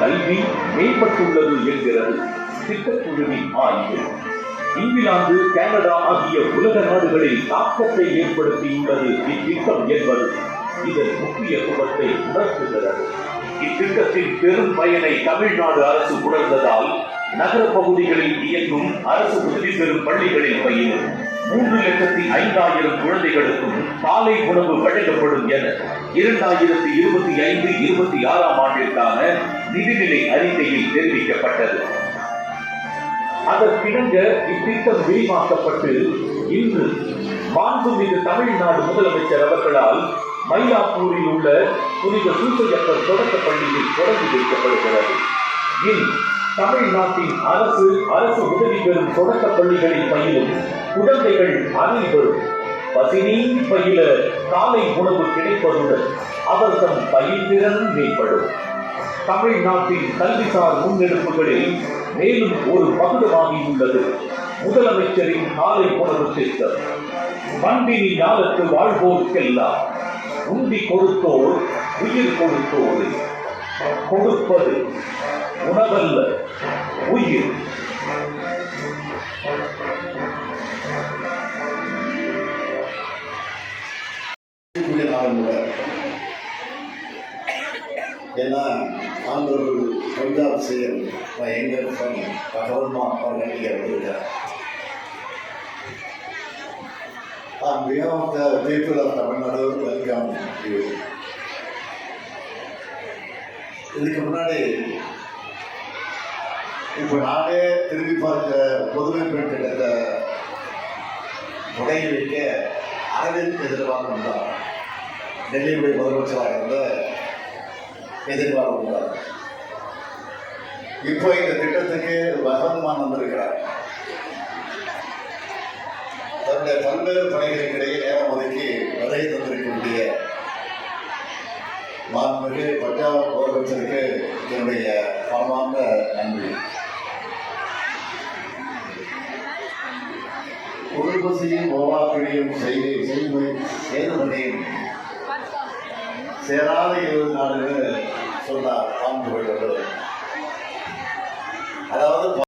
கல்வி மேம்பட்டுள்ளது என்கிறது திட்டக்குழுவின் ஆய்வு. இங்கிலாந்து, கனடா ஆகிய உலக நாடுகளில் தாக்கத்தை ஏற்படுத்தியுள்ளது இத்திட்டம் என்பது இதன் முக்கியத்துவத்தை உணர்த்துகிறது. இத்திட்டத்தின் பெரும் பயனை தமிழ்நாடு அரசு உணர்ந்ததால் நகர பகுதிகளில் இயங்கும் அரசு உதவி பெறும் பள்ளிகளில் பயிலும் 3,05,000 குழந்தைகளுக்கும் காலை உணவு வழங்கப்படும் என 2025-26 ஆண்டிற்கான நிதிநிலை அறிக்கையில் தெரிவிக்கப்பட்டது. அதற்கிணங்க இத்திட்டம் விரிவாக்கப்பட்டு இன்று மாண்புமிகு தமிழ்நாடு முதலமைச்சர் அவர்களால் மயிலாப்பூரில் உள்ள புனித சூசையப்பர் தொடக்க பள்ளியில் தொடங்கி வைக்கப்படுகிறது. இனி தமிழ்நாட்டின் அரசு உதவி பெறும் தொடக்க பள்ளிகளில் பயிலும் குழந்தைகள் அனைவரும் பசிநீங்கி பயில காலை உணவு கிடைப்பதுடன் அவர் தம் பயிர்திறன் மேம்படும். தமிழ்நாட்டின் கல்விசார் முன்னெடுப்புகளில் மேலும் ஒரு பகுதியாகியுள்ளது முதலமைச்சரின் காலை உணவு திட்டம். மண்பினி ஞானத்து வாழ்வோர்க்கெல்லாம் உண்டி கொடுத்தோர் உயிர் கொடுத்தோர், கொடுப்பது உணவல்ல உயிர். ஏன்னா ஆண்டவர்கள் பஞ்சாப் செய்யும் எங்கள் பகவன்மா அவர்கள் இங்கே வந்திருக்கிறார். On behalf of the people of Tamil Nadu, welcome you. இதுக்கு முன்னாடி இப்போ நானே திரும்பி பார்த்த பொதுமை பெண் திட்டத்தை தொடங்கி வைக்க அரவிந்த் எதிர்பார்க்கும் தான் டெல்லியுடைய முதலமைச்சராக இருந்த எதிர்பார்க்கிறார். இப்போ இந்த திட்டத்துக்கு பகவன்மான் வந்திருக்கிறார். தன்னுடைய பல்வேறு பணிகளுக்கிடையே நேரம் ஒதுக்கி வருகை தந்திருக்கக்கூடிய மாண்புமிகு பஞ்சாப் முதலமைச்சருக்கு என்னுடைய பணமார்ந்த நன்றி. உருவசியும் ஓவாக்கிழியும் செய்துமணியும் சேராத 20 நாடுகள் சொன்னார் மாண்புமிகு. அதாவது